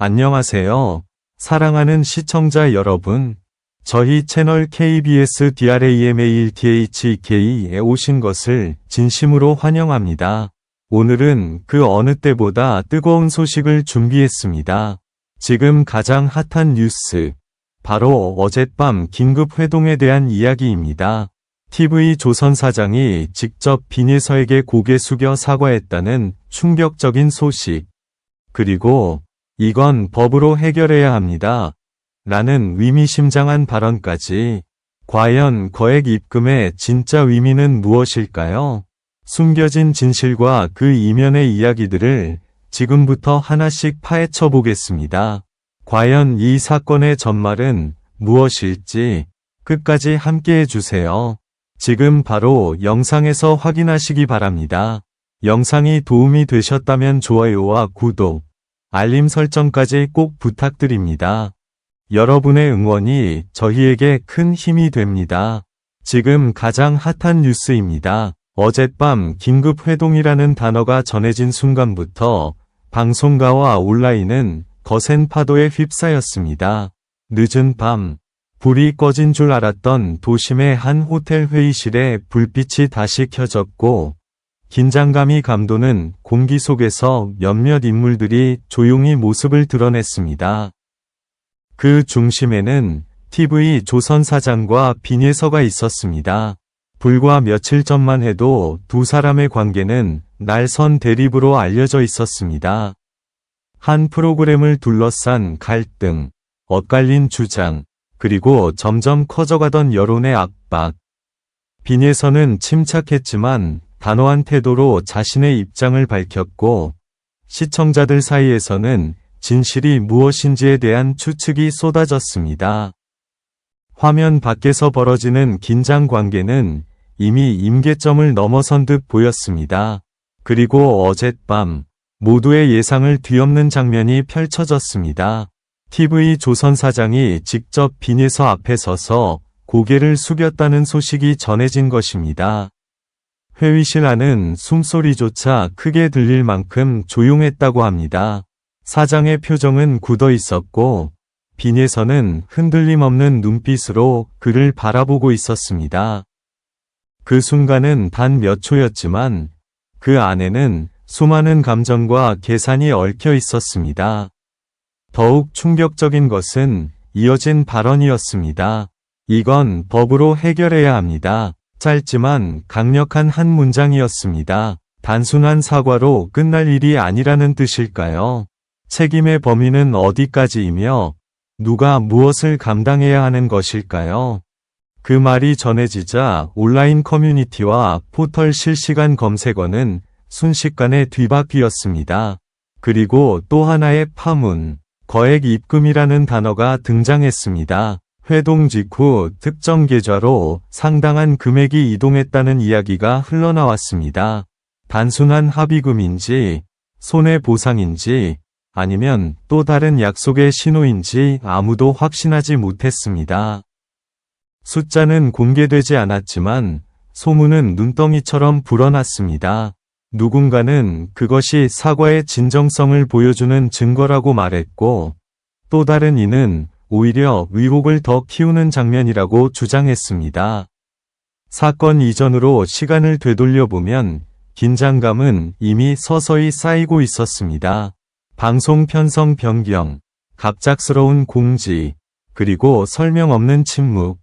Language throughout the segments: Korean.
안녕하세요. 사랑하는 시청자 여러분. 저희 채널 KBS DRAMA1THK에 오신 것을 진심으로 환영합니다. 오늘은 그 어느 때보다 뜨거운 소식을 준비했습니다. 지금 가장 핫한 뉴스, 바로 어젯밤 긴급 회동에 대한 이야기입니다. TV조선 사장이 직접 빈예서에게 고개 숙여 사과했다는 충격적인 소식. 그리고 이건 법으로 해결해야 합니다. 라는 의미심장한 발언까지. 과연 거액 입금의 진짜 의미는 무엇일까요? 숨겨진 진실과 그 이면의 이야기들을 지금부터 하나씩 파헤쳐 보겠습니다. 과연 이 사건의 전말은 무엇일지 끝까지 함께 해주세요. 지금 바로 영상에서 확인하시기 바랍니다. 영상이 도움이 되셨다면 좋아요와 구독, 알림 설정까지 꼭 부탁드립니다. 여러분의 응원이 저희에게 큰 힘이 됩니다. 지금 가장 핫한 뉴스입니다. 어젯밤 긴급 회동이라는 단어가 전해진 순간부터 방송가와 온라인은 거센 파도에 휩싸였습니다. 늦은 밤, 불이 꺼진 줄 알았던 도심의 한 호텔 회의실에 불빛이 다시 켜졌고, 긴장감이 감도는 공기 속에서 몇몇 인물들이 조용히 모습을 드러냈습니다. 그 중심에는 TV조선 사장과 빈예서가 있었습니다. 불과 며칠 전만 해도 두 사람의 관계는 날선 대립으로 알려져 있었습니다. 한 프로그램을 둘러싼 갈등, 엇갈린 주장, 그리고 점점 커져가던 여론의 압박. 빈예서는 침착했지만 단호한 태도로 자신의 입장을 밝혔고, 시청자들 사이에서는 진실이 무엇인지에 대한 추측이 쏟아졌습니다. 화면 밖에서 벌어지는 긴장 관계는 이미 임계점을 넘어선 듯 보였습니다. 그리고 어젯밤, 모두의 예상을 뒤엎는 장면이 펼쳐졌습니다. TV조선 사장이 직접 빈예서 앞에 서서 고개를 숙였다는 소식이 전해진 것입니다. 회의실 안은 숨소리조차 크게 들릴 만큼 조용했다고 합니다. 사장의 표정은 굳어 있었고, 빈예서는 흔들림 없는 눈빛으로 그를 바라보고 있었습니다. 그 순간은 단 몇 초였지만, 그 안에는 수많은 감정과 계산이 얽혀 있었습니다. 더욱 충격적인 것은 이어진 발언이었습니다. 이건 법으로 해결해야 합니다. 짧지만 강력한 한 문장이었습니다. 단순한 사과로 끝날 일이 아니라는 뜻일까요? 책임의 범위는 어디까지이며 누가 무엇을 감당해야 하는 것일까요? 그 말이 전해지자 온라인 커뮤니티와 포털 실시간 검색어는 순식간에 뒤바뀌었습니다. 그리고 또 하나의 파문, 거액 입금이라는 단어가 등장했습니다. 회동 직후 특정 계좌로 상당한 금액이 이동했다는 이야기가 흘러나왔습니다. 단순한 합의금인지, 손해보상인지, 아니면 또 다른 약속의 신호인지 아무도 확신하지 못했습니다. 숫자는 공개되지 않았지만 소문은 눈덩이처럼 불어났습니다. 누군가는 그것이 사과의 진정성을 보여주는 증거라고 말했고, 또 다른 이는 오히려 의혹을 더 키우는 장면이라고 주장했습니다. 사건 이전으로 시간을 되돌려보면 긴장감은 이미 서서히 쌓이고 있었습니다. 방송 편성 변경, 갑작스러운 공지, 그리고 설명 없는 침묵.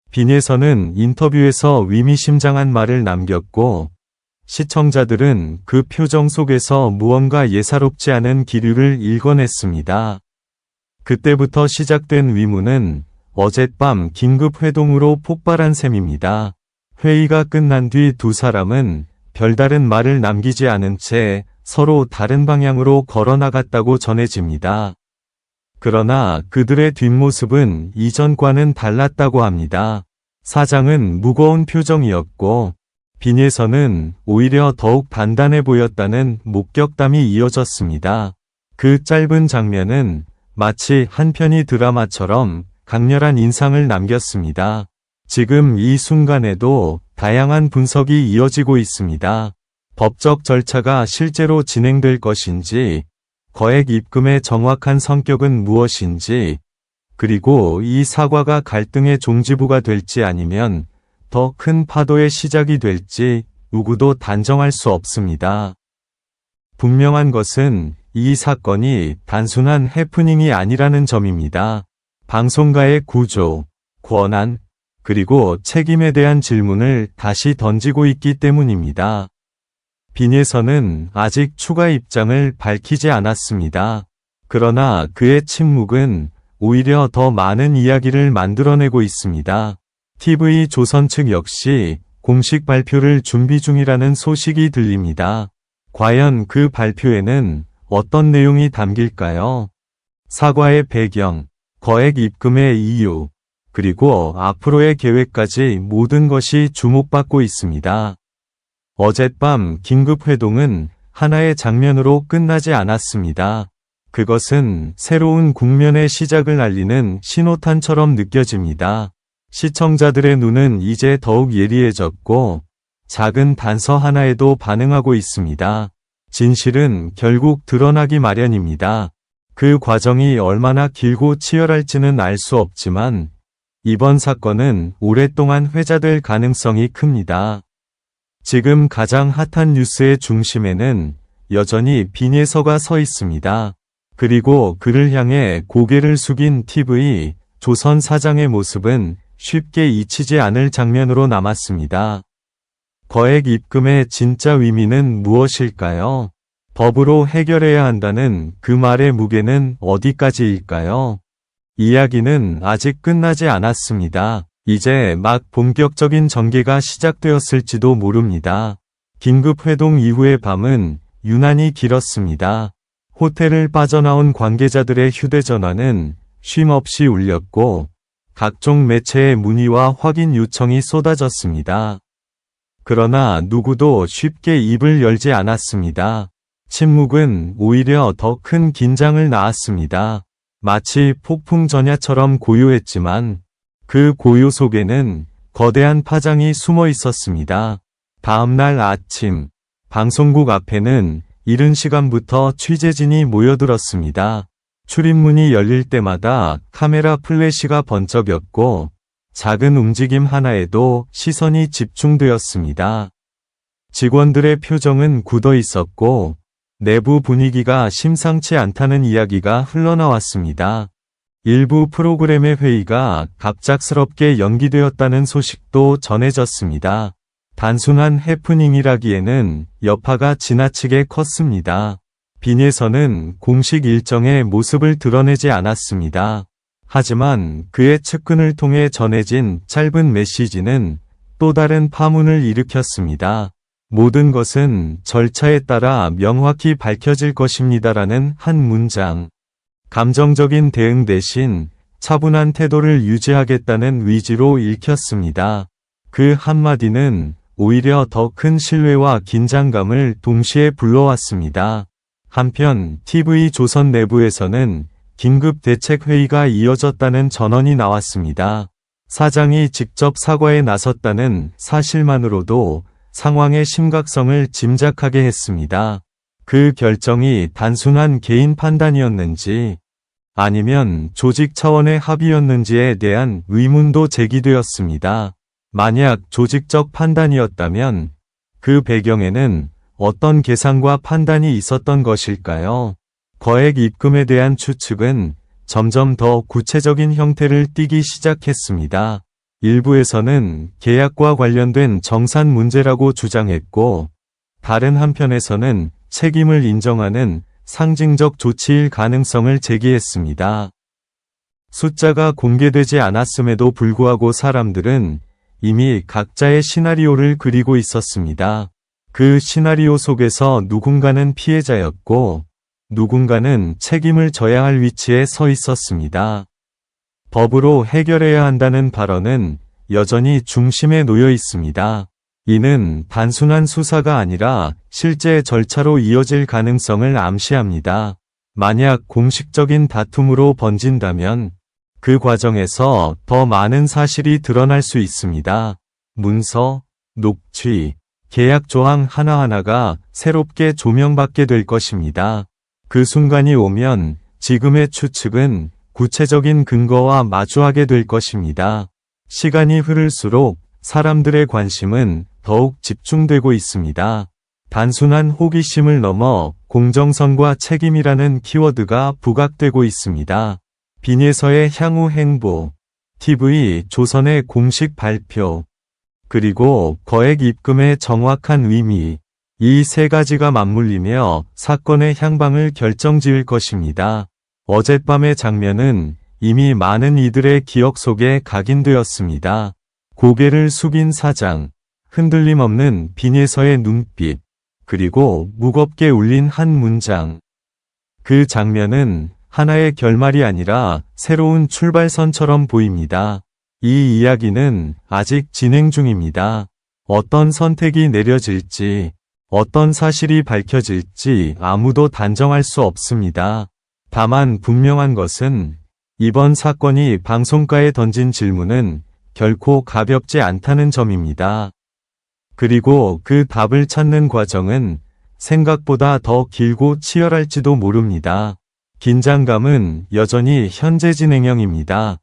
빈예서는 인터뷰에서 의미심장한 말을 남겼고, 시청자들은 그 표정 속에서 무언가 예사롭지 않은 기류를 읽어냈습니다. 그때부터 시작된 의문은 어젯밤 긴급 회동으로 폭발한 셈입니다. 회의가 끝난 뒤 두 사람은 별다른 말을 남기지 않은 채 서로 다른 방향으로 걸어나갔다고 전해집니다. 그러나 그들의 뒷모습은 이전과는 달랐다고 합니다. 사장은 무거운 표정이었고, 빈예서는 오히려 더욱 단단해 보였다는 목격담이 이어졌습니다. 그 짧은 장면은 마치 한 편의 드라마처럼 강렬한 인상을 남겼습니다. 지금 이 순간에도 다양한 분석이 이어지고 있습니다. 법적 절차가 실제로 진행될 것인지, 거액 입금의 정확한 성격은 무엇인지, 그리고 이 사과가 갈등의 종지부가 될지 아니면 더 큰 파도의 시작이 될지 누구도 단정할 수 없습니다. 분명한 것은 이 사건이 단순한 해프닝이 아니라는 점입니다. 방송가의 구조, 권한, 그리고 책임에 대한 질문을 다시 던지고 있기 때문입니다. 빈에서는 아직 추가 입장을 밝히지 않았습니다. 그러나 그의 침묵은 오히려 더 많은 이야기를 만들어내고 있습니다. TV조선 측 역시 공식 발표를 준비 중이라는 소식이 들립니다. 과연 그 발표에는 어떤 내용이 담길까요? 사과의 배경, 거액 입금의 이유, 그리고 앞으로의 계획까지 모든 것이 주목받고 있습니다. 어젯밤 긴급 회동은 하나의 장면으로 끝나지 않았습니다. 그것은 새로운 국면의 시작을 알리는 신호탄처럼 느껴집니다. 시청자들의 눈은 이제 더욱 예리해졌고 작은 단서 하나에도 반응하고 있습니다. 진실은 결국 드러나기 마련입니다. 그 과정이 얼마나 길고 치열할지는 알 수 없지만 이번 사건은 오랫동안 회자될 가능성이 큽니다. 지금 가장 핫한 뉴스의 중심에는 여전히 빈예서가 서 있습니다. 그리고 그를 향해 고개를 숙인 TV 조선 사장의 모습은 쉽게 잊히지 않을 장면으로 남았습니다. 거액 입금의 진짜 의미는 무엇일까요? 법으로 해결해야 한다는 그 말의 무게는 어디까지일까요? 이야기는 아직 끝나지 않았습니다. 이제 막 본격적인 전개가 시작되었을지도 모릅니다. 긴급 회동 이후의 밤은 유난히 길었습니다. 호텔을 빠져나온 관계자들의 휴대전화는 쉼없이 울렸고 각종 매체의 문의와 확인 요청이 쏟아졌습니다. 그러나 누구도 쉽게 입을 열지 않았습니다. 침묵은 오히려 더 큰 긴장을 낳았습니다. 마치 폭풍 전야처럼 고요했지만 그 고요 속에는 거대한 파장이 숨어 있었습니다. 다음날 아침, 방송국 앞에는 이른 시간부터 취재진이 모여들었습니다. 출입문이 열릴 때마다 카메라 플래시가 번쩍였고 작은 움직임 하나에도 시선이 집중되었습니다. 직원들의 표정은 굳어 있었고 내부 분위기가 심상치 않다는 이야기가 흘러나왔습니다. 일부 프로그램의 회의가 갑작스럽게 연기되었다는 소식도 전해졌습니다. 단순한 해프닝이라기에는 여파가 지나치게 컸습니다. 빈에서는 공식 일정의 모습을 드러내지 않았습니다. 하지만 그의 측근을 통해 전해진 짧은 메시지는 또 다른 파문을 일으켰습니다. 모든 것은 절차에 따라 명확히 밝혀질 것입니다라는 한 문장. 감정적인 대응 대신 차분한 태도를 유지하겠다는 위지로 읽혔습니다. 그 한마디는 오히려 더 큰 신뢰와 긴장감을 동시에 불러왔습니다. 한편 TV조선 내부에서는 긴급 대책회의가 이어졌다는 전언이 나왔습니다. 사장이 직접 사과에 나섰다는 사실만으로도 상황의 심각성을 짐작하게 했습니다. 그 결정이 단순한 개인 판단이었는지 아니면 조직 차원의 합의였는지에 대한 의문도 제기되었습니다. 만약 조직적 판단이었다면 그 배경에는 어떤 계산과 판단이 있었던 것일까요? 거액 입금에 대한 추측은 점점 더 구체적인 형태를 띠기 시작했습니다. 일부에서는 계약과 관련된 정산 문제라고 주장했고, 다른 한편에서는 책임을 인정하는 상징적 조치일 가능성을 제기했습니다. 숫자가 공개되지 않았음에도 불구하고 사람들은 이미 각자의 시나리오를 그리고 있었습니다. 그 시나리오 속에서 누군가는 피해자였고, 누군가는 책임을 져야 할 위치에 서 있었습니다. 법으로 해결해야 한다는 발언은 여전히 중심에 놓여 있습니다. 이는 단순한 수사가 아니라 실제 절차로 이어질 가능성을 암시합니다. 만약 공식적인 다툼으로 번진다면 그 과정에서 더 많은 사실이 드러날 수 있습니다. 문서, 녹취, 계약 조항 하나하나가 새롭게 조명받게 될 것입니다. 그 순간이 오면 지금의 추측은 구체적인 근거와 마주하게 될 것입니다. 시간이 흐를수록 사람들의 관심은 더욱 집중되고 있습니다. 단순한 호기심을 넘어 공정성과 책임이라는 키워드가 부각되고 있습니다. 빈에서의 향후 행보, TV 조선의 공식 발표, 그리고 거액 입금의 정확한 의미, 이 세 가지가 맞물리며 사건의 향방을 결정지을 것입니다. 어젯밤의 장면은 이미 많은 이들의 기억 속에 각인되었습니다. 고개를 숙인 사장, 흔들림 없는 빈에서의 눈빛, 그리고 무겁게 울린 한 문장. 그 장면은 하나의 결말이 아니라 새로운 출발선처럼 보입니다. 이 이야기는 아직 진행 중입니다. 어떤 선택이 내려질지, 어떤 사실이 밝혀질지 아무도 단정할 수 없습니다. 다만 분명한 것은 이번 사건이 방송가에 던진 질문은 결코 가볍지 않다는 점입니다. 그리고 그 답을 찾는 과정은 생각보다 더 길고 치열할지도 모릅니다. 긴장감은 여전히 현재 진행형입니다.